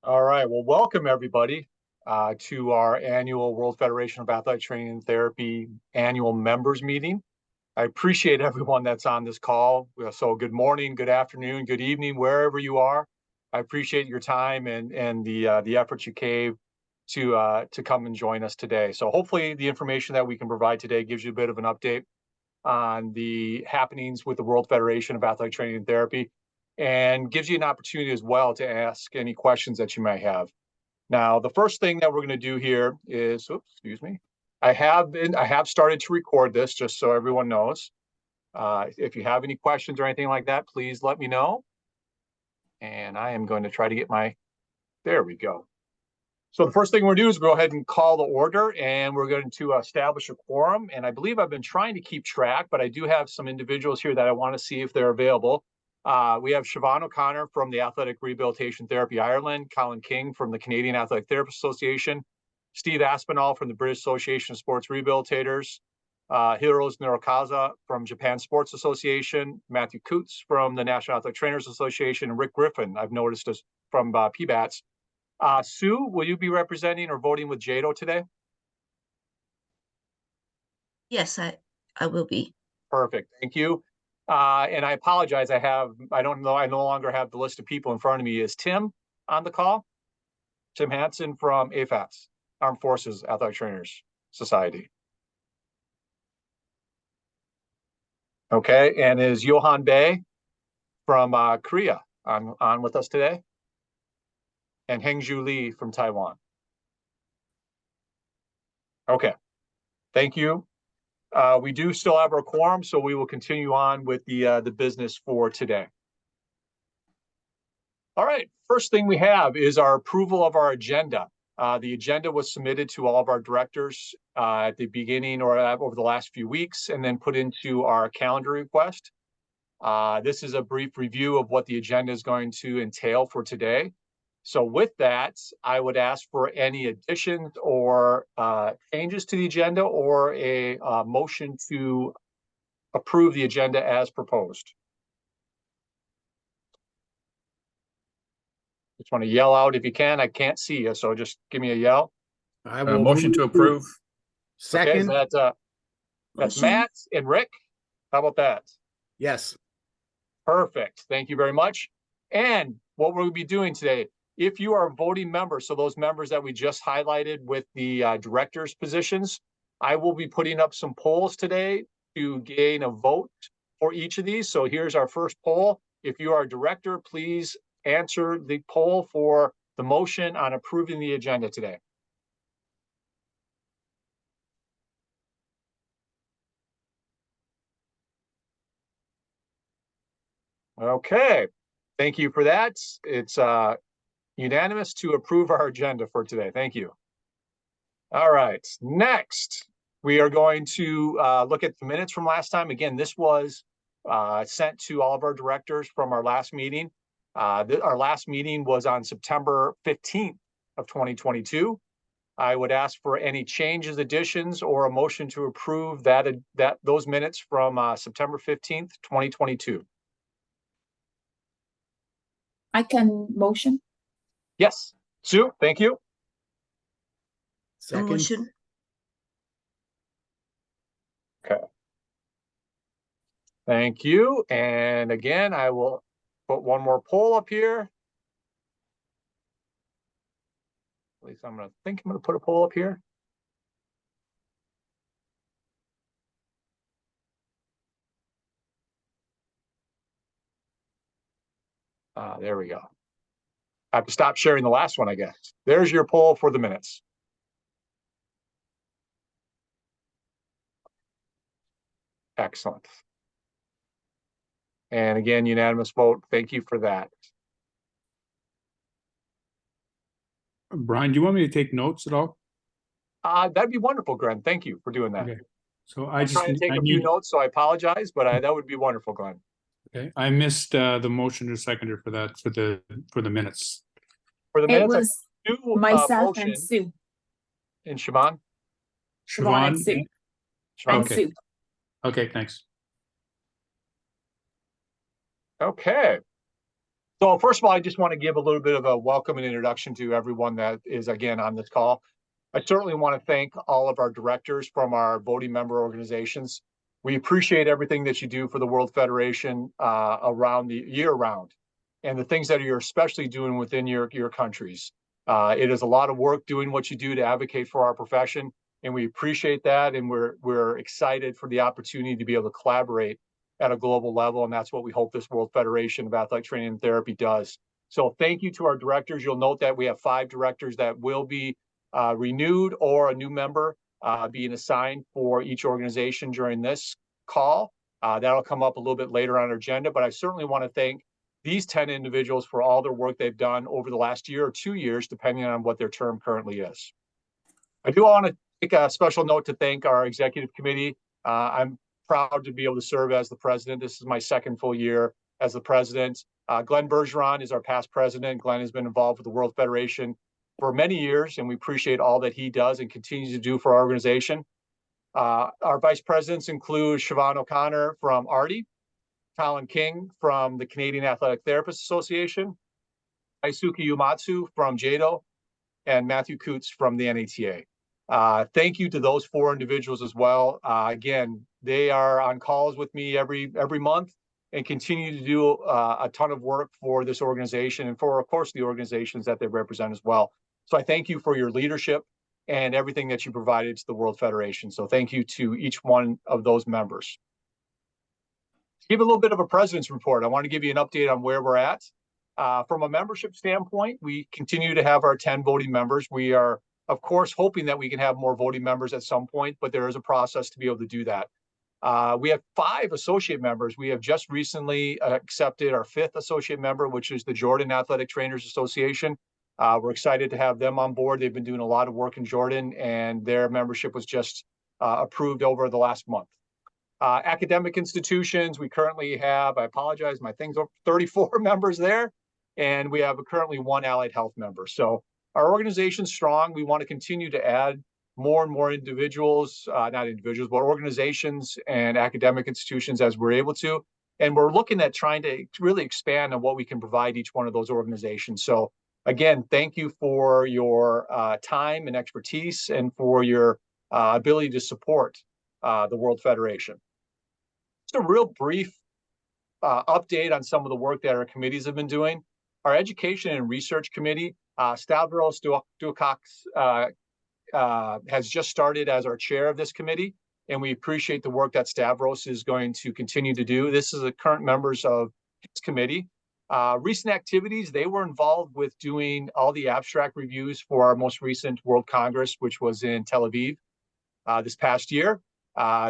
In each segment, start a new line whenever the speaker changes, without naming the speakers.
All right. Well, welcome everybody to our annual World Federation of Athletic Training and Therapy annual members meeting. I appreciate everyone that's on this call. So good morning, good afternoon, good evening, wherever you are. I appreciate your time and the efforts you gave to come and join us today. So hopefully the information that we can provide today gives you a bit of an update on the happenings with the World Federation of Athletic Training and Therapy, and gives you an opportunity as well to ask any questions that you might have. Now, the first thing that we're going to do here is, excuse me, I have started to record this just so everyone knows. If you have any questions or anything like that, please let me know. And I am going to try to get there we go. So the first thing we're going to do is go ahead and call the order, and we're going to establish a quorum. And I believe I've been trying to keep track, but I do have some individuals here that I want to see if they're available. We have Siobhan O'Connor from the Athletic Rehabilitation Therapy Ireland, Colin King from the Canadian Athletic Therapists Association, Steve Aspinall from the British Association of Sports Rehabilitators, Hiroshi Norokawa from Japan Sports Association, Matthew Coots from the National Athletic Trainers Association, and Rick Griffin, I've noticed, is from PBATS. Sue, will you be representing or voting with Jado today?
Yes, I will be.
Perfect, thank you. And I apologize, I no longer have the list of people in front of me. Is Tim on the call? Tim Hansen from AFATS, Armed Forces Athletic Trainers Society. Okay, and is Johan Bae from Korea on with us today? And Hengju Lee from Taiwan. Okay, thank you. We do still have our quorum, so we will continue on with the business for today. All right, first thing we have is our approval of our agenda. The agenda was submitted to all of our directors at the beginning or over the last few weeks, and then put into our calendar request. This is a brief review of what the agenda is going to entail for today. So with that, I would ask for any additions or changes to the agenda, or a motion to approve the agenda as proposed. Just want to yell out if you can. I can't see you, so just give me a yell.
I will
motion to approve.
Second.
Okay, that's Matt and Rick. How about that?
Yes.
Perfect. Thank you very much. And what we'll be doing today, if you are voting members, so those members that we just highlighted with the directors' positions, I will be putting up some polls today to gain a vote for each of these. So here's our first poll. If you are a director, please answer the poll for the motion on approving the agenda today. Okay, thank you for that. It's unanimous to approve our agenda for today. Thank you. All right, next we are going to look at the minutes from last time. Again, this was sent to all of our directors from our last meeting. Our last meeting was on September 15th of 2022. I would ask for any changes, additions, or a motion to approve those minutes from September 15th, 2022.
I can motion.
Yes, Sue, thank you.
Second.
Motion.
Okay. Thank you. And again, I will put one more poll up here. At least I'm going to put a poll up here. There we go. I have to stop sharing the last one, I guess. There's your poll for the minutes. Excellent. And again, unanimous vote. Thank you for that.
Brian, do you want me to take notes at all?
That'd be wonderful, Glenn. Thank you for doing that.
Okay. So
I'm trying to take a few notes, so I apologize, but that would be wonderful, Glenn.
Okay, I missed the motion or seconder for that for the minutes.
For the
It
minutes,
was myself and Sue.
And Siobhan?
Siobhan and Sue. And
Okay.
Sue.
Okay, thanks.
Okay. So first of all, I just want to give a little bit of a welcome and introduction to everyone that is again on this call. I certainly want to thank all of our directors from our voting member organizations. We appreciate everything that you do for the World Federation around the year round, and the things that you're especially doing within your countries. It is a lot of work doing what you do to advocate for our profession, and we appreciate that, and we're excited for the opportunity to be able to collaborate at a global level, and that's what we hope this World Federation of Athletic Training and Therapy does. So thank you to our directors. You'll note that we have 5 directors that will be renewed or a new member being assigned for each organization during this call. That'll come up a little bit later on our agenda, but I certainly want to thank these 10 individuals for all their work they've done over the last year or 2 years, depending on what their term currently is. I do want to take a special note to thank our executive committee. I'm proud to be able to serve as the president. This is my second full year as the president. Glenn Bergeron is our past president. Glenn has been involved with the World Federation for many years, and we appreciate all that he does and continues to do for our organization. Our vice presidents include Siobhan O'Connor from ARTI, Colin King from the Canadian Athletic Therapists Association, Aisuke Umatsu from JADO, and Matthew Coots from the NATA. Thank you to those 4 individuals as well. Again, they are on calls with me every month and continue to do a ton of work for this organization and for, of course, the organizations that they represent as well. So I thank you for your leadership and everything that you provided to the World Federation. So thank you to each one of those members. To give a little bit of a president's report, I want to give you an update on where we're at. From a membership standpoint, we continue to have our 10 voting members. We are, of course, hoping that we can have more voting members at some point, but there is a process to be able to do that. We have 5 associate members. We have just recently accepted our 5th associate member, which is the Jordan Athletic Trainers Association. We're excited to have them on board. They've been doing a lot of work in Jordan, and their membership was just approved over the last month. Academic institutions, we currently have, I apologize, my thing's over 34 members there, and we have currently 1 allied health member. So our organization's strong. We want to continue to add more and more individuals, not individuals, but organizations and academic institutions as we're able to. And we're looking at trying to really expand on what we can provide each one of those organizations. So again, thank you for your time and expertise and for your ability to support the World Federation. Just a real brief update on some of the work that our committees have been doing. Our Education and Research Committee, Stavros Doukas has just started as our chair of this committee, and we appreciate the work that Stavros is going to continue to do. This is the current members of his committee. Recent activities, they were involved with doing all the abstract reviews for our most recent World Congress, which was in Tel Aviv this past year.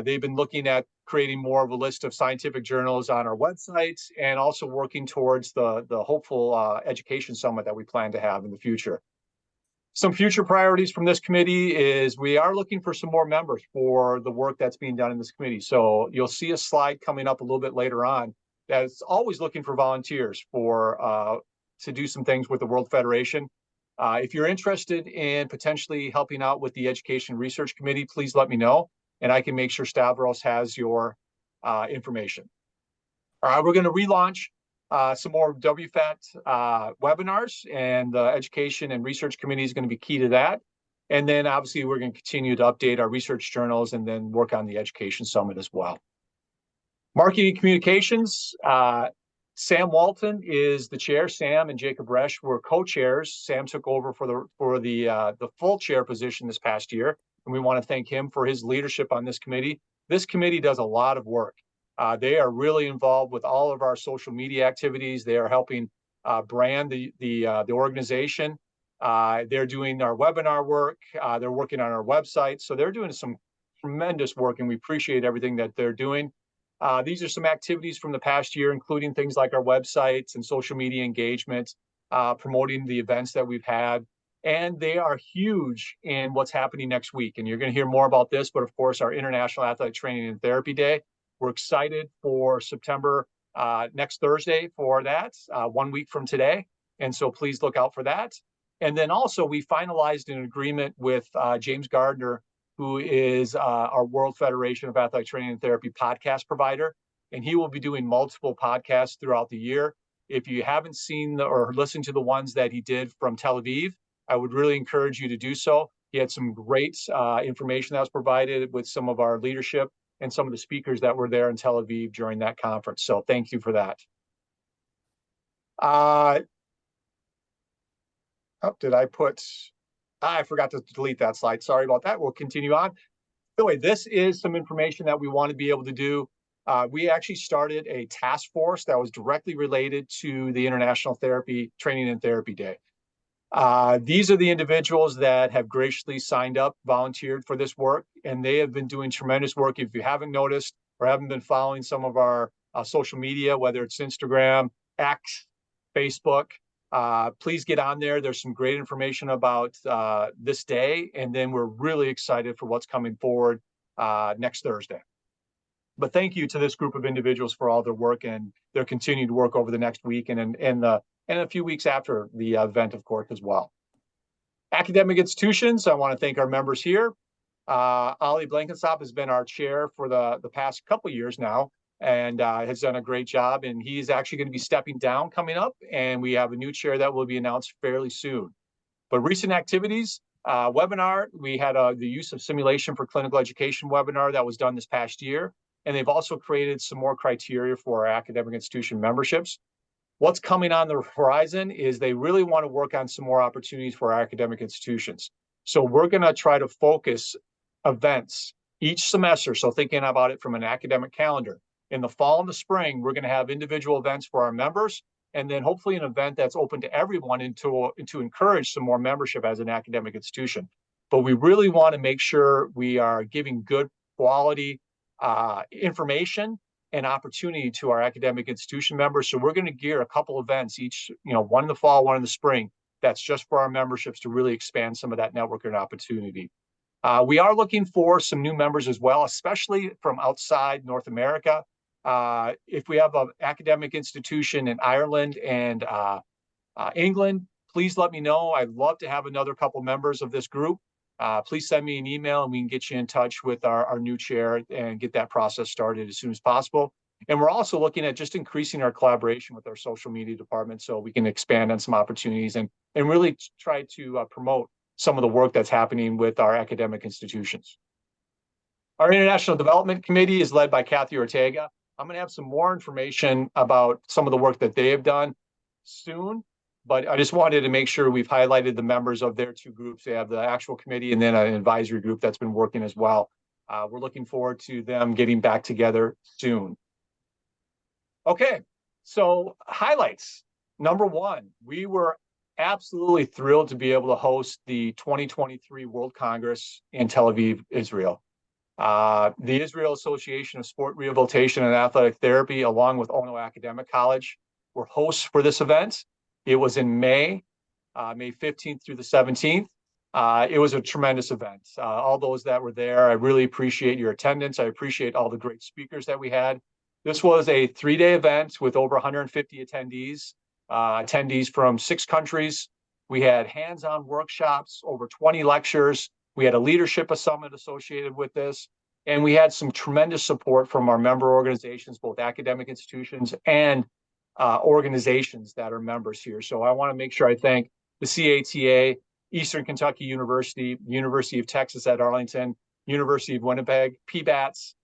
They've been looking at creating more of a list of scientific journals on our website and also working towards the hopeful education summit that we plan to have in the future. Some future priorities from this committee is we are looking for some more members for the work that's being done in this committee. So you'll see a slide coming up a little bit later on that's always looking for volunteers for to do some things with the World Federation. If you're interested in potentially helping out with the Education Research Committee, please let me know, and I can make sure Stavros has your information. We're going to relaunch some more WFATT webinars, and the Education and Research Committee is going to be key to that. And then obviously we're going to continue to update our research journals and then work on the Education Summit as well. Marketing Communications, Sam Walton is the chair. Sam and Jacob Resch were co-chairs. Sam took over for the full chair position this past year, and we want to thank him for his leadership on this committee. This committee does a lot of work. They are really involved with all of our social media activities. They are helping brand the organization. They're doing our webinar work. They're working on our website. So they're doing some tremendous work, and we appreciate everything that they're doing. These are some activities from the past year, including things like our websites and social media engagement, promoting the events that we've had. And they are huge in what's happening next week. And you're going to hear more about this, but of course, our International Athletic Training and Therapy Day. We're excited for September next Thursday for that, 1 week from today. And so please look out for that. And then also we finalized an agreement with James Gardner, who is our World Federation of Athletic Training and Therapy podcast provider. And he will be doing multiple podcasts throughout the year. If you haven't seen or listened to the ones that he did from Tel Aviv, I would really encourage you to do so. He had some great information that was provided with some of our leadership and some of the speakers that were there in Tel Aviv during that conference. So thank you for that. I forgot to delete that slide. Sorry about that. We'll continue on. Anyway, this is some information that we want to be able to do. We actually started a task force that was directly related to the International Training and Therapy Day. These are the individuals that have graciously signed up, volunteered for this work, and they have been doing tremendous work. If you haven't noticed or haven't been following some of our social media, whether it's Instagram, X, Facebook, please get on there. There's some great information about this day, and then we're really excited for what's coming forward next Thursday. But thank you to this group of individuals for all their work and their continued work over the next week and a few weeks after the event, of course, as well. Academic institutions, I want to thank our members here. Ali Blankensop has been our chair for the past couple of years now and has done a great job. And he's actually going to be stepping down coming up. And we have a new chair that will be announced fairly soon. But recent activities, webinar, we had the use of simulation for clinical education webinar that was done this past year. And they've also created some more criteria for our academic institution memberships. What's coming on the horizon is they really want to work on some more opportunities for our academic institutions. So we're going to try to focus events each semester. So thinking about it from an academic calendar. In the fall and the spring, we're going to have individual events for our members, and then hopefully an event that's open to everyone and to encourage some more membership as an academic institution. But we really want to make sure we are giving good quality information and opportunity to our academic institution members. So we're going to gear a couple events each, one in the fall, one in the spring, that's just for our memberships to really expand some of that networking opportunity. We are looking for some new members as well, especially from outside North America. If we have an academic institution in Ireland and England, please let me know. I'd love to have another couple members of this group. Please send me an email and we can get you in touch with our new chair and get that process started as soon as possible. And we're also looking at just increasing our collaboration with our social media department so we can expand on some opportunities and really try to promote some of the work that's happening with our academic institutions. Our International Development Committee is led by Kathy Ortega. I'm going to have some more information about some of the work that they have done soon. But I just wanted to make sure we've highlighted the members of their two groups. They have the actual committee and then an advisory group that's been working as well. We're looking forward to them getting back together soon. Okay, so highlights. Number one, we were absolutely thrilled to be able to host the 2023 World Congress in Tel Aviv, Israel. The Israel Association of Sport Rehabilitation and Athletic Therapy, along with Ono Academic College, were hosts for this event. It was in May 15th through the 17th. It was a tremendous event. All those that were there, I really appreciate your attendance. I appreciate all the great speakers that we had. This was a 3-day event with over 150 attendees from 6 countries. We had hands-on workshops, over 20 lectures. We had a leadership summit associated with this. And we had some tremendous support from our member organizations, both academic institutions and organizations that are members here. So I want to make sure I thank the CATA, Eastern Kentucky University, University of Texas at Arlington, University of Winnipeg, PBATS,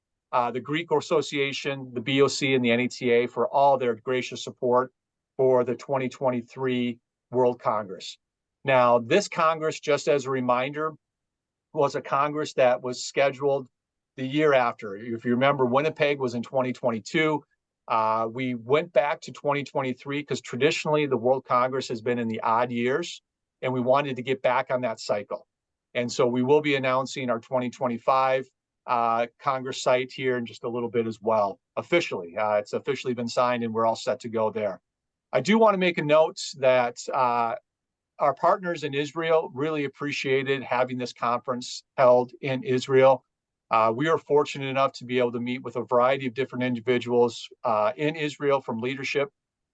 the Greek Association, the BOC, and the NETA for all their gracious support for the 2023 World Congress. Now, this Congress, just as a reminder, was a Congress that was scheduled the year after. If you remember, Winnipeg was in 2022. We went back to 2023 because traditionally the World Congress has been in the odd years, and we wanted to get back on that cycle. And so we will be announcing our 2025 Congress site here in just a little bit as well, officially. It's officially been signed and we're all set to go there. I do want to make a note that our partners in Israel really appreciated having this conference held in Israel. We are fortunate enough to be able to meet with a variety of different individuals in Israel, from leadership,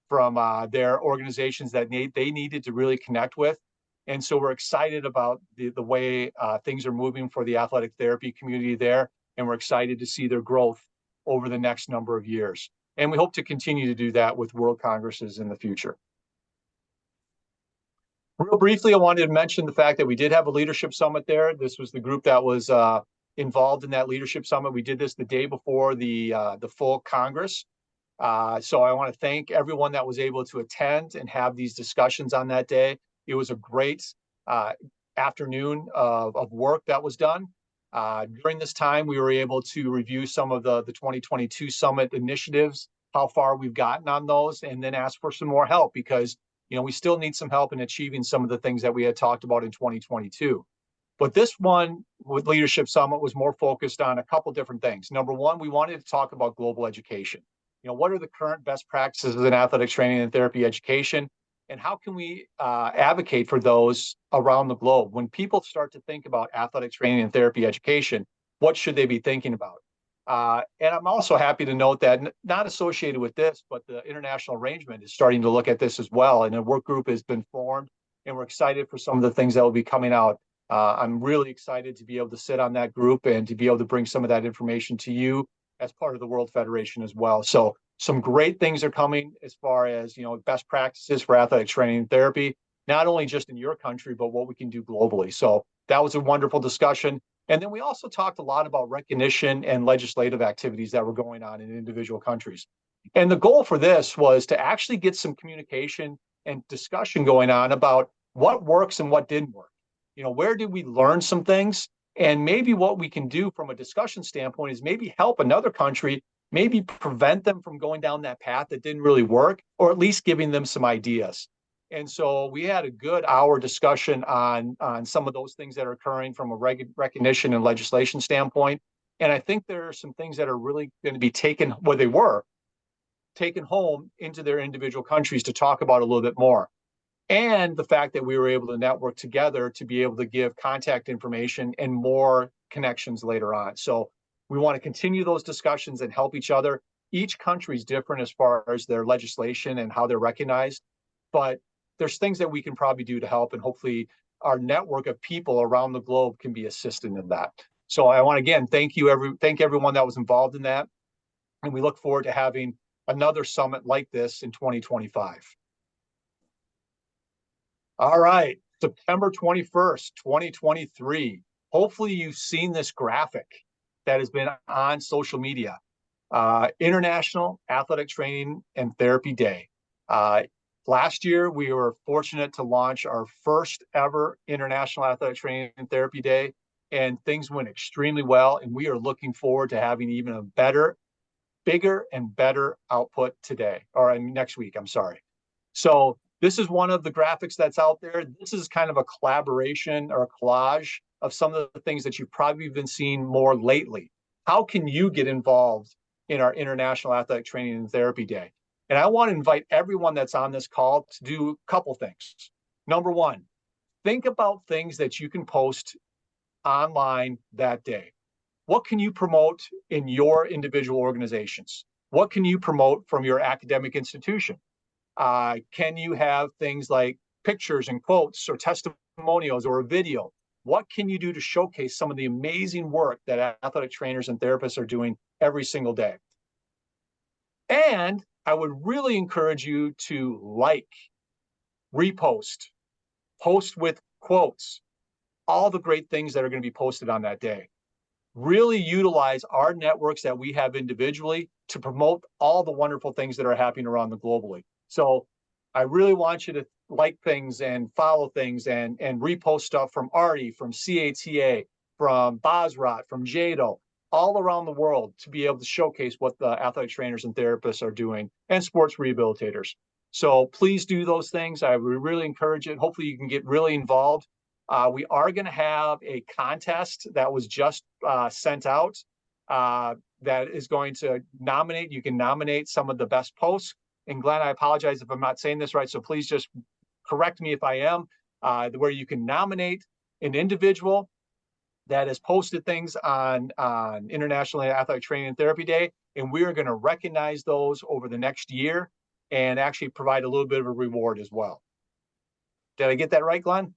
from their organizations that they needed to really connect with. And so we're excited about the way things are moving for the athletic therapy community there. And we're excited to see their growth over the next number of years. And we hope to continue to do that with World Congresses in the future. Real briefly, I wanted to mention the fact that we did have a leadership summit there. This was the group that was involved in that leadership summit. We did this the day before the full Congress. So I want to thank everyone that was able to attend and have these discussions on that day. It was a great afternoon of work that was done. During this time, we were able to review some of the 2022 summit initiatives, how far we've gotten on those, and then ask for some more help because we still need some help in achieving some of the things that we had talked about in 2022. But this one with Leadership Summit was more focused on a couple different things. Number one, we wanted to talk about global education. What are the current best practices in athletics training and therapy education? And how can we advocate for those around the globe? When people start to think about athletics training and therapy education, what should they be thinking about? And I'm also happy to note that not associated with this, but the international arrangement is starting to look at this as well. And a work group has been formed, and we're excited for some of the things that will be coming out. I'm really excited to be able to sit on that group and to be able to bring some of that information to you as part of the World Federation as well. So some great things are coming as far as, best practices for athletic training and therapy, not only just in your country, but what we can do globally. So that was a wonderful discussion. And then we also talked a lot about recognition and legislative activities that were going on in individual countries. And the goal for this was to actually get some communication and discussion going on about what works and what didn't work. Where did we learn some things? And maybe what we can do from a discussion standpoint is maybe help another country, maybe prevent them from going down that path that didn't really work, or at least giving them some ideas. And so we had a good hour discussion on some of those things that are occurring from a recognition and legislation standpoint. And I think there are some things that are really going to be taken home into their individual countries to talk about a little bit more. And the fact that we were able to network together to be able to give contact information and more connections later on. So we want to continue those discussions and help each other. Each country is different as far as their legislation and how they're recognized, but there's things that we can probably do to help, and hopefully our network of people around the globe can be assistant in that. So I want to again thank everyone that was involved in that, and we look forward to having another summit like this in 2025. All right, September 21st, 2023. Hopefully you've seen this graphic that has been on social media. International Athletic Training and Therapy Day. Last year, we were fortunate to launch our first ever International Athletic Training and Therapy Day, and things went extremely well, and we are looking forward to having even a bigger and better output next week, I'm sorry. So this is one of the graphics that's out there. This is kind of a collaboration or a collage of some of the things that you've probably been seeing more lately. How can you get involved in our International Athletic Training and Therapy Day? And I want to invite everyone that's on this call to do a couple things. Number one, think about things that you can post online that day. What can you promote in your individual organizations? What can you promote from your academic institution? Can you have things like pictures and quotes or testimonials or a video? What can you do to showcase some of the amazing work that athletic trainers and therapists are doing every single day? And I would really encourage you to repost, post with quotes, all the great things that are going to be posted on that day. Really utilize our networks that we have individually to promote all the wonderful things that are happening around the globally. So I really want you to like things and follow things and repost stuff from Artie, from CATA, from Basrat, from JADO, all around the world to be able to showcase what the athletic trainers and therapists are doing and sports rehabilitators. So please do those things. I would really encourage it. Hopefully you can get really involved. We are going to have a contest that was just sent out that is going to nominate. You can nominate some of the best posts. And Glenn, I apologize if I'm not saying this right, so please just correct me if I am, where you can nominate an individual that has posted things on International Athletic Training and Therapy Day, and we are going to recognize those over the next year and actually provide a little bit of a reward as well. Did I get that right, Glenn?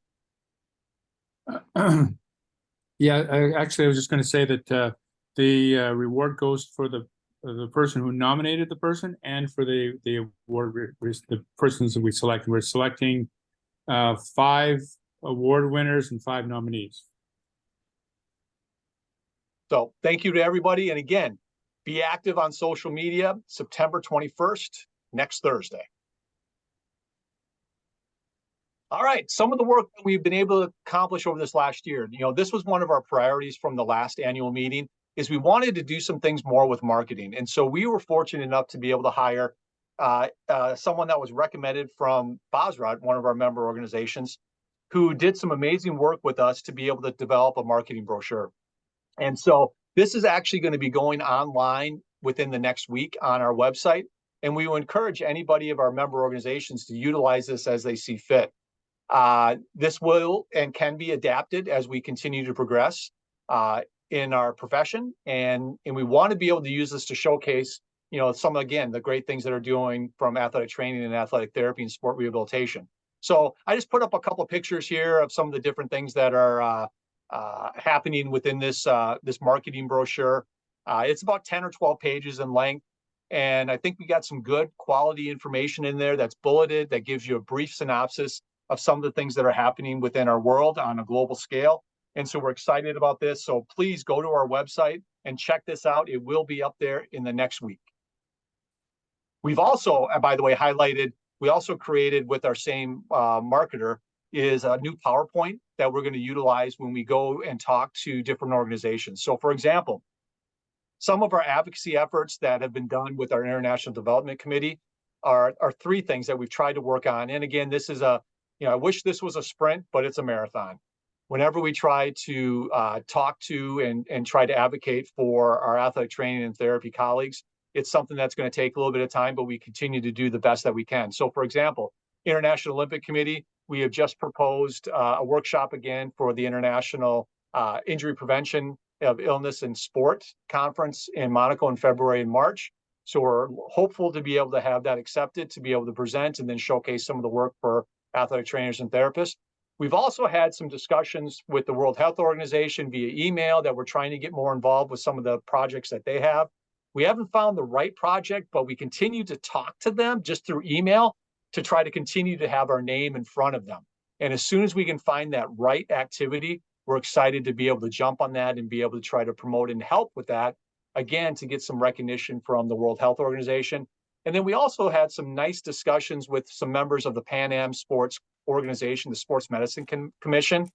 Yeah, I was just going to say that the reward goes for the the person who nominated the person and for the award, the persons that we select. We're selecting 5 award winners and 5 nominees.
So thank you to everybody. And again, be active on social media, September 21st, next Thursday. All right, some of the work that we've been able to accomplish over this last year, this was one of our priorities from the last annual meeting, is we wanted to do some things more with marketing. And so we were fortunate enough to be able to hire someone that was recommended from BOSROT, one of our member organizations, who did some amazing work with us to be able to develop a marketing brochure. And so this is actually going to be going online within the next week on our website. And we will encourage anybody of our member organizations to utilize this as they see fit. This will and can be adapted as we continue to progress in our profession. And we want to be able to use this to showcase, some, again, the great things that are doing from athletic training and athletic therapy and sport rehabilitation. So I just put up a couple of pictures here of some of the different things that are happening within this marketing brochure. It's about 10 or 12 pages in length. And I think we got some good quality information in there that's bulleted, that gives you a brief synopsis of some of the things that are happening within our world on a global scale. And so we're excited about this. So please go to our website and check this out. It will be up there in the next week. We've also, by the way, we also created with our same marketer is a new PowerPoint that we're going to utilize when we go and talk to different organizations. So for example, some of our advocacy efforts that have been done with our International Development Committee are 3 things that we've tried to work on. And again, this is I wish this was a sprint, but it's a marathon. Whenever we try to talk to and try to advocate for our athletic training and therapy colleagues, it's something that's going to take a little bit of time, but we continue to do the best that we can. So for example, International Olympic Committee, we have just proposed a workshop again for the International Injury Prevention of Illness in Sport Conference in Monaco in February and March. So we're hopeful to be able to have that accepted, to be able to present and then showcase some of the work for athletic trainers and therapists. We've also had some discussions with the World Health Organization via email that we're trying to get more involved with some of the projects that they have. We haven't found the right project, but we continue to talk to them just through email to try to continue to have our name in front of them. And as soon as we can find that right activity, we're excited to be able to jump on that and be able to try to promote and help with that, again, to get some recognition from the World Health Organization. And then we also had some nice discussions with some members of the Pan Am Sports Organization, the Sports Medicine Commission.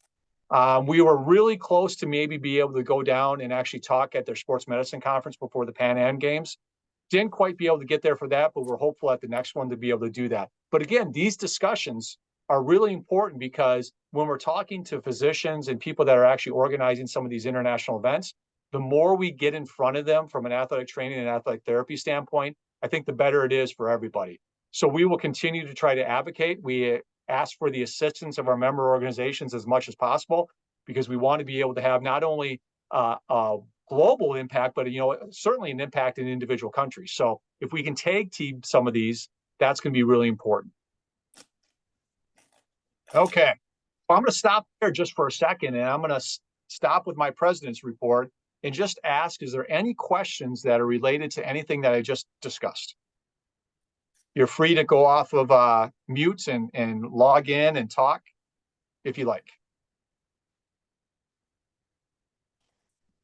We were really close to maybe be able to go down and actually talk at their sports medicine conference before the Pan Am Games. Didn't quite be able to get there for that, but we're hopeful at the next one to be able to do that. But again, these discussions are really important because when we're talking to physicians and people that are actually organizing some of these international events, the more we get in front of them from an athletic training and athletic therapy standpoint, I think the better it is for everybody. So we will continue to try to advocate. We ask for the assistance of our member organizations as much as possible because we want to be able to have not only a global impact, but certainly an impact in individual countries. So if we can tag team some of these, that's going to be really important. Okay, well, I'm going to stop there just for a second, and I'm going to stop with my president's report and just ask, is there any questions that are related to anything that I just discussed? You're free to go off of mute and log in and talk if you like.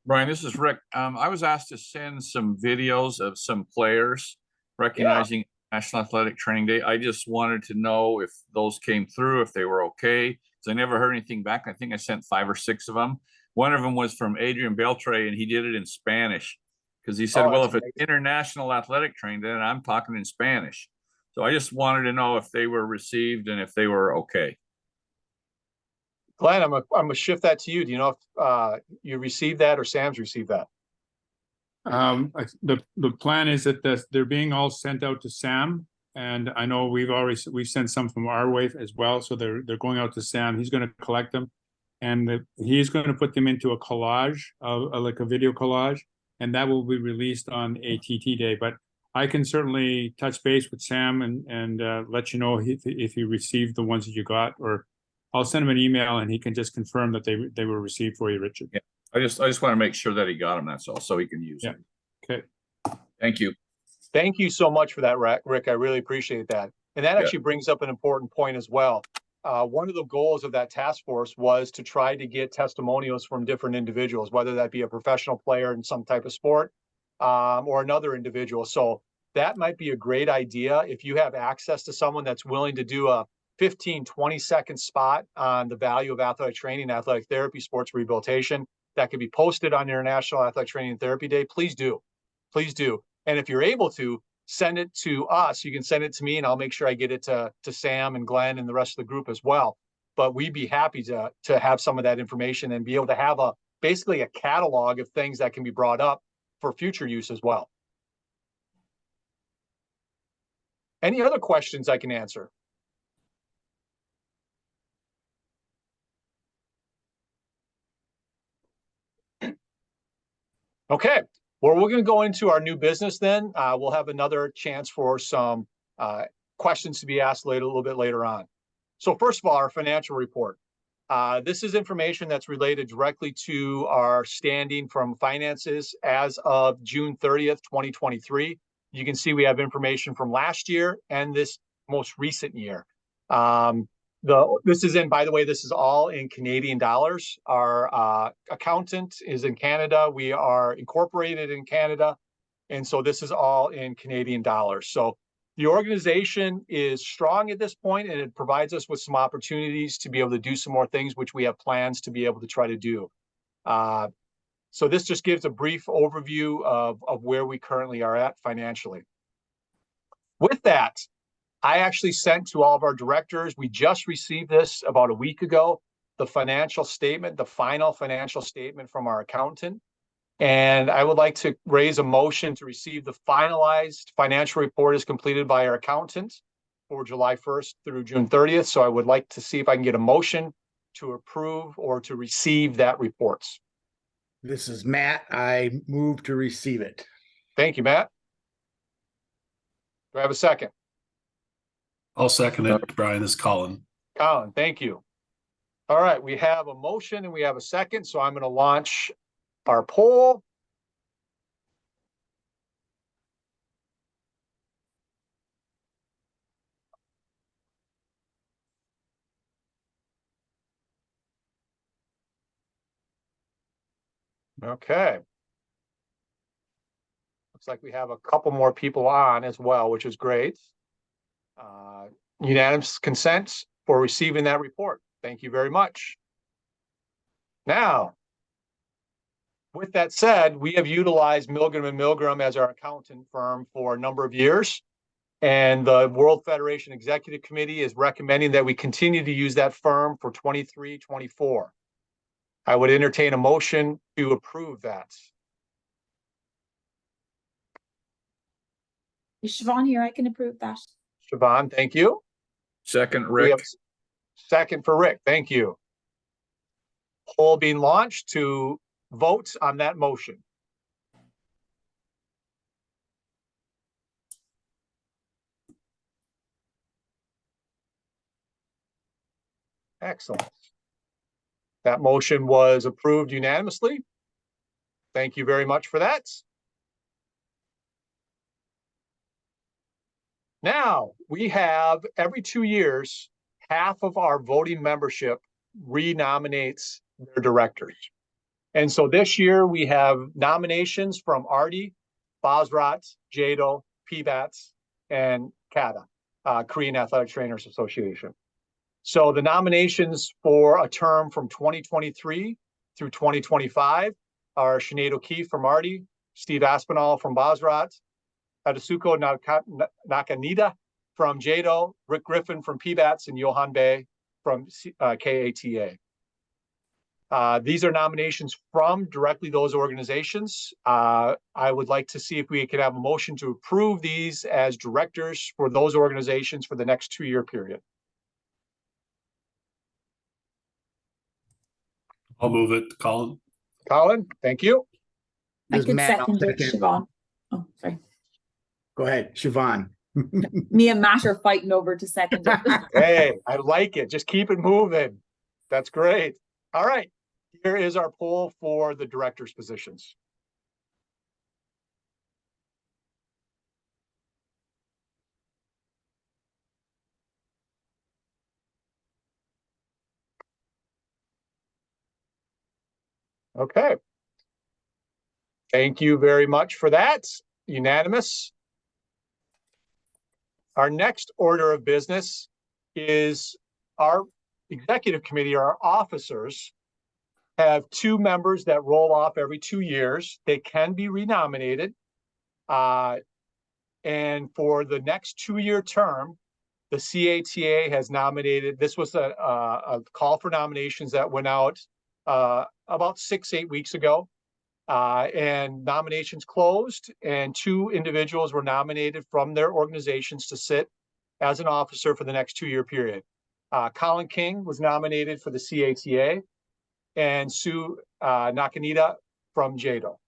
Brian, this is Rick. I was asked to send some videos of some players recognizing National Athletic Training Day. I just wanted to know if those came through, if they were okay, because I never heard anything back. I think I sent 5 or 6 of them. One of them was from Adrian Beltre, and he did it in Spanish because he said, well, if it's International Athletic Training Day, then I'm talking in Spanish. So I just wanted to know if they were received and if they were okay.
Glenn, I'm gonna shift that to you. Do you know if you received that or Sam's received that?
The plan is that they're being all sent out to Sam, and I know we've sent some from our way as well. So they're going out to Sam. He's going to collect them, and he's going to put them into a collage, like a video collage, and that will be released on ATT Day. But I can certainly touch base with Sam and let you know if he received the ones that you got, or I'll send him an email and he can just confirm that they were received for you, Richard.
Yeah, I just want to make sure that he got them. That's all, so he can use them.
Okay.
Thank you.
Thank you so much for that, Rick. I really appreciate that. And that
Yeah.
actually brings up an important point as well. One of the goals of that task force was to try to get testimonials from different individuals, whether that be a professional player in some type of sport or another individual. So that might be a great idea if you have access to someone that's willing to do a 15, 20-second spot on the value of athletic training, athletic therapy, sports rehabilitation that could be posted on your National Athletic Training and Therapy Day. Please do. Please do. And if you're able to, send it to us. You can send it to me and I'll make sure I get it to Sam and Glenn and the rest of the group as well. But we'd be happy to have some of that information and be able to have basically a catalog of things that can be brought up for future use as well. Any other questions I can answer? Okay, well, we're going to go into our new business then. We'll have another chance for some questions to be asked a little bit later on. So first of all, our financial report. This is information that's related directly to our standing from finances as of June 30th, 2023. You can see we have information from last year and this most recent year. This is by the way, this is all in Canadian dollars. Our accountant is in Canada. We are incorporated in Canada. And so this is all in Canadian dollars. So the organization is strong at this point, and it provides us with some opportunities to be able to do some more things, which we have plans to be able to try to do. So this just gives a brief overview of where we currently are at financially. With that, I actually sent to all of our directors, we just received this about a week ago, the financial statement, the final financial statement from our accountant. And I would like to raise a motion to receive the finalized financial report as completed by our accountant for July 1st through June 30th. So I would like to see if I can get a motion to approve or to receive that report.
This is Matt. I move to receive it.
Thank you, Matt. Do I have a second?
I'll second it, Brian. This is Colin.
Colin, thank you. All right, we have a motion and we have a second. So I'm going to launch our poll. Okay. Looks like we have a couple more people on as well, which is great. Unanimous consent for receiving that report. Thank you very much. Now, with that said, we have utilized Milgram & Milgram as our accountant firm for a number of years, and the World Federation Executive Committee is recommending that we continue to use that firm for 23-24. I would entertain a motion to approve that.
Is Siobhan here? I can approve that.
Siobhan, thank you.
Second,
We have
Rick.
second for Rick. Thank you. Poll being launched to vote on that motion. Excellent. That motion was approved unanimously. Thank you very much for that. Now, we have every 2 years, half of our voting membership renominates their directors. And so this year we have nominations from ARDI, Basrat, JADO, PBATS, and CATA, Korean Athletic Trainers Association. So the nominations for a term from 2023 through 2025 are Sinead O'Keefe from ARDI, Steve Aspinall from Basrat, Adasuko Nakanida from JADO, Rick Griffin from PBATS, and Johan Bay from KATA. These are nominations from directly those organizations. I would like to see if we could have a motion to approve these as directors for those organizations for the next 2-year period.
I'll move it, Colin.
Colin, thank you.
I
This is
can
Matt. I'll
second it,
second.
Siobhan. Oh, sorry.
Go ahead, Siobhan.
Me and Matt are fighting over to second it.
Hey, I like it. Just keep it moving. That's great. All right. Here is our poll for the directors' positions. Okay. Thank you very much for that. Unanimous. Our next order of business is our executive committee, our officers have 2 members that roll off every 2 years. They can be renominated. And for the next 2-year term, the CATA has nominated, this was a call for nominations that went out about 6-8 weeks ago. And nominations closed, and 2 individuals were nominated from their organizations to sit as an officer for the next 2-year period. Colin King was nominated for the CATA, and Sue Nakanita from JADO.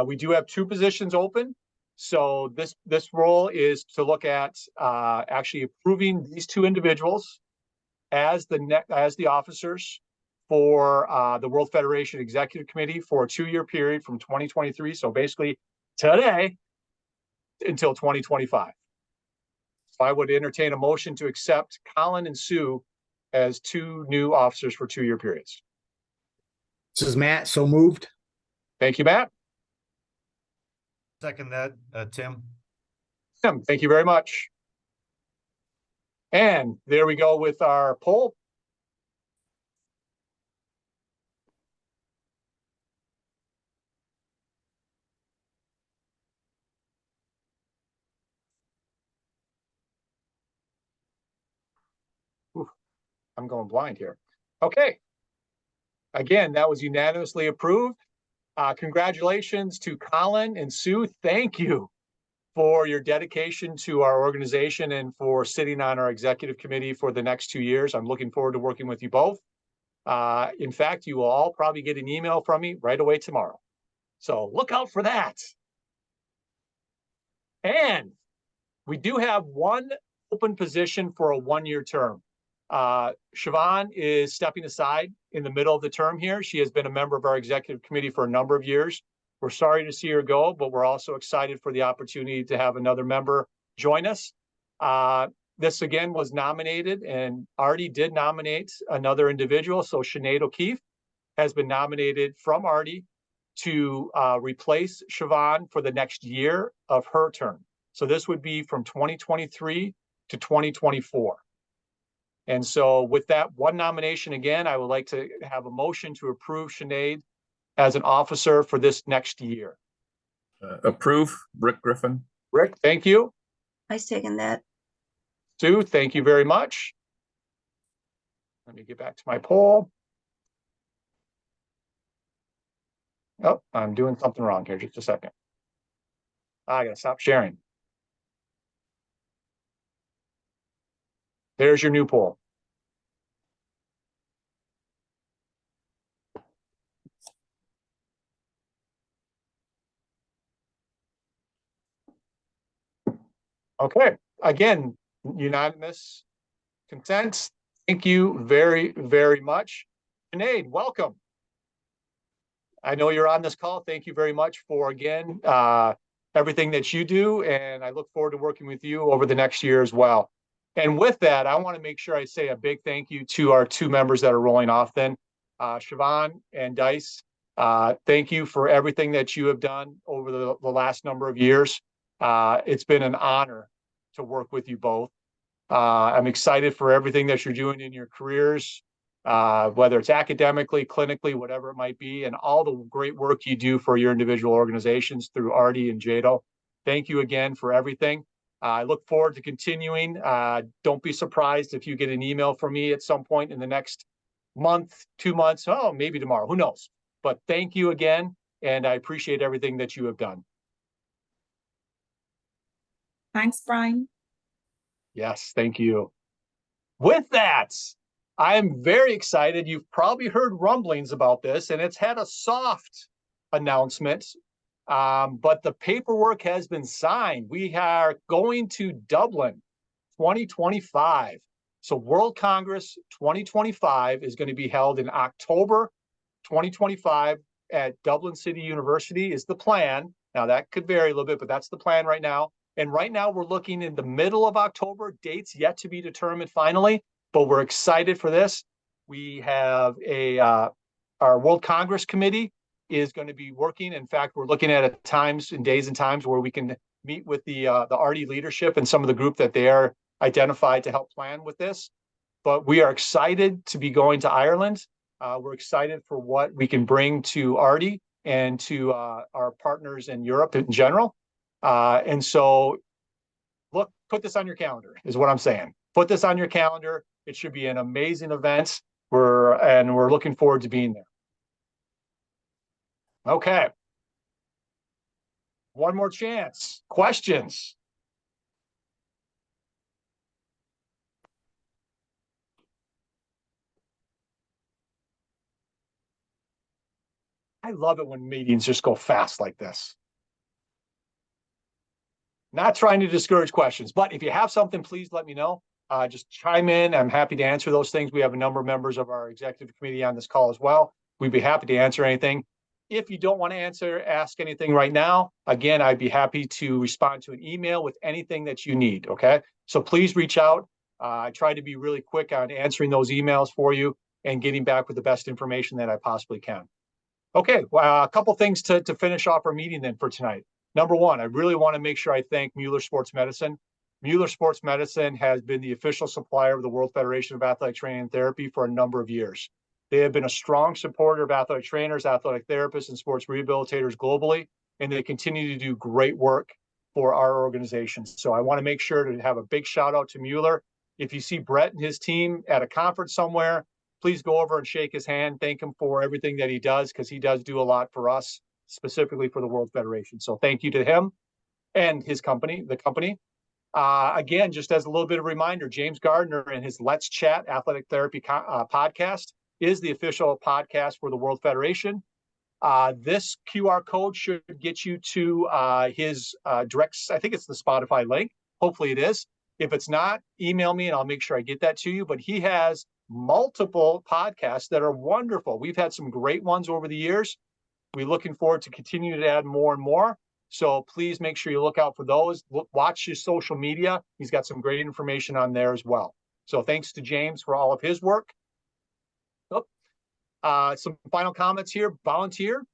We do have 2 positions open. So this role is to look at actually approving these 2 individuals as the officers for the World Federation Executive Committee for a 2-year period from 2023. So basically today until 2025. So I would entertain a motion to accept Colin and Sue as 2 new officers for 2-year periods.
This is Matt, so moved.
Thank you, Matt.
Second that, Tim.
Tim, thank you very much. And there we go with our poll. Oof, I'm going blind here. Okay. Again, that was unanimously approved. Congratulations to Colin and Sue. Thank you for your dedication to our organization and for sitting on our executive committee for the next 2 years. I'm looking forward to working with you both. In fact, you will all probably get an email from me right away tomorrow. So look out for that. And we do have 1 open position for a 1-year term. Siobhan is stepping aside in the middle of the term here. She has been a member of our executive committee for a number of years. We're sorry to see her go, but we're also excited for the opportunity to have another member join us. This again was nominated, and Artie did nominate another individual. So Sinead O'Keefe has been nominated from Artie to replace Siobhan for the next year of her term. So this would be from 2023 to 2024. And so with that 1 nomination, again, I would like to have a motion to approve Sinead as an officer for this next year.
Approve, Rick Griffin.
Rick, thank you.
I second that.
Sue, thank you very much. Let me get back to my poll. Oh, I'm doing something wrong here. Just a second. I gotta stop sharing. There's your new poll. Okay, again, unanimous consent. Thank you very, very much. Sinead, welcome. I know you're on this call. Thank you very much for, again, everything that you do, and I look forward to working with you over the next year as well. And with that, I want to make sure I say a big thank you to our 2 members that are rolling off then. Siobhan and Dice, thank you for everything that you have done over the last number of years. It's been an honor to work with you both. I'm excited for everything that you're doing in your careers, whether it's academically, clinically, whatever it might be, and all the great work you do for your individual organizations through Artie and JADO. Thank you again for everything. I look forward to continuing. Don't be surprised if you get an email from me at some point in the next month, 2 months, oh, maybe tomorrow, who knows? But thank you again, and I appreciate everything that you have done.
Thanks, Brian.
Yes, thank you. With that, I am very excited. You've probably heard rumblings about this, and it's had a soft announcement, but the paperwork has been signed. We are going to Dublin 2025. So World Congress 2025 is going to be held in October 2025 at Dublin City University is the plan. Now that could vary a little bit, but that's the plan right now. And right now we're looking in the middle of October, dates yet to be determined finally, but we're excited for this. We have our Our World Congress Committee is going to be working. In fact, we're looking at times and days and times where we can meet with the RD leadership and some of the group that they are identified to help plan with this. But we are excited to be going to Ireland. We're excited for what we can bring to RD and to our partners in Europe in general. And so, look, put this on your calendar is what I'm saying. Put this on your calendar. It should be an amazing event. We're looking forward to being there. Okay. One more chance. Questions? I love it when meetings just go fast like this. Not trying to discourage questions, but if you have something, please let me know. Just chime in. I'm happy to answer those things. We have a number of members of our executive committee on this call as well. We'd be happy to answer anything. If you don't want to ask anything right now, again, I'd be happy to respond to an email with anything that you need, okay? So please reach out. I try to be really quick on answering those emails for you and getting back with the best information that I possibly can. Okay, well, a couple things to finish off our meeting then for tonight. Number one, I really want to make sure I thank Mueller Sports Medicine. Mueller Sports Medicine has been the official supplier of the World Federation of Athletic Training and Therapy for a number of years. They have been a strong supporter of athletic trainers, athletic therapists, and sports rehabilitators globally, and they continue to do great work for our organization. So I want to make sure to have a big shout out to Mueller. If you see Brett and his team at a conference somewhere, please go over and shake his hand. Thank him for everything that he does, because he does do a lot for us, specifically for the World Federation. So thank you to him and his company, the company. Again, just as a little bit of a reminder, James Gardner and his Let's Chat Athletic Therapy podcast is the official podcast for the World Federation. This QR code should get you to his direct, I think it's the Spotify link. Hopefully it is. If it's not, email me and I'll make sure I get that to you. But he has multiple podcasts that are wonderful. We've had some great ones over the years. We're looking forward to continuing to add more and more. So please make sure you look out for those. Watch his social media. He's got some great information on there as well. So thanks to James for all of his work. Some final comments here. Volunteer.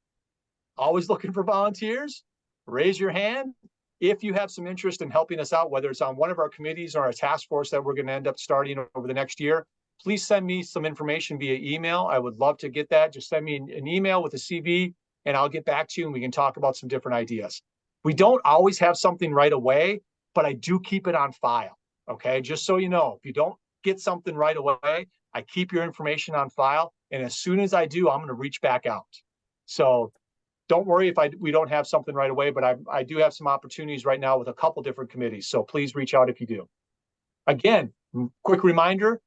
Always looking for volunteers. Raise your hand if you have some interest in helping us out, whether it's on one of our committees or a task force that we're going to end up starting over the next year. Please send me some information via email. I would love to get that. Just send me an email with a CV and I'll get back to you and we can talk about some different ideas. We don't always have something right away, but I do keep it on file. Okay. Just so you know, if you don't get something right away, I keep your information on file. And as soon as I do, I'm going to reach back out. So don't worry if we don't have something right away, but I do have some opportunities right now with a couple different committees. So please reach out if you do. Again, quick reminder,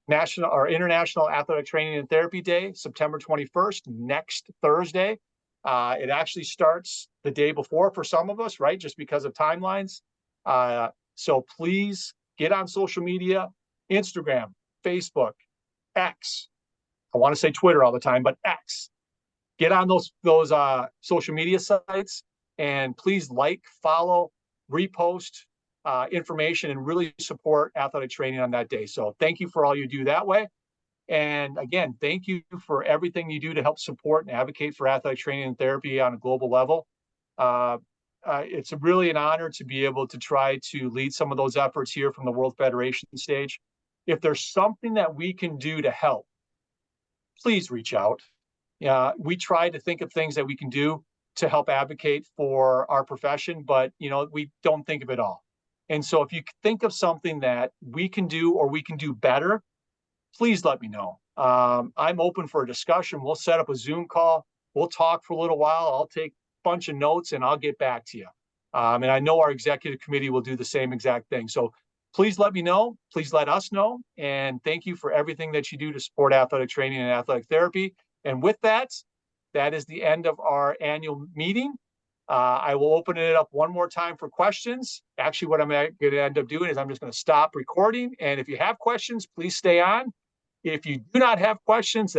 National or International Athletic Training and Therapy Day, September 21st, next Thursday. It actually starts the day before for some of us, right? Just because of timelines. So please get on social media, Instagram, Facebook, X. I want to say Twitter all the time, but X. Get on those social media sites and please like, follow, repost information and really support athletic training on that day. So thank you for all you do that way. And again, thank you for everything you do to help support and advocate for athletic training and therapy on a global level. It's really an honor to be able to try to lead some of those efforts here from the World Federation stage. If there's something that we can do to help, please reach out. We try to think of things that we can do to help advocate for our profession, but we don't think of it all. And so if you think of something that we can do or we can do better, please let me know. I'm open for a discussion. We'll set up a Zoom call. We'll talk for a little while. I'll take a bunch of notes and I'll get back to you. And I know our executive committee will do the same exact thing. So please let me know. Please let us know. And thank you for everything that you do to support athletic training and athletic therapy. And with that, that is the end of our annual meeting. I will open it up one more time for questions. Actually, what I'm going to end up doing is I'm just going to stop recording. And if you have questions, please stay on. If you do not have questions,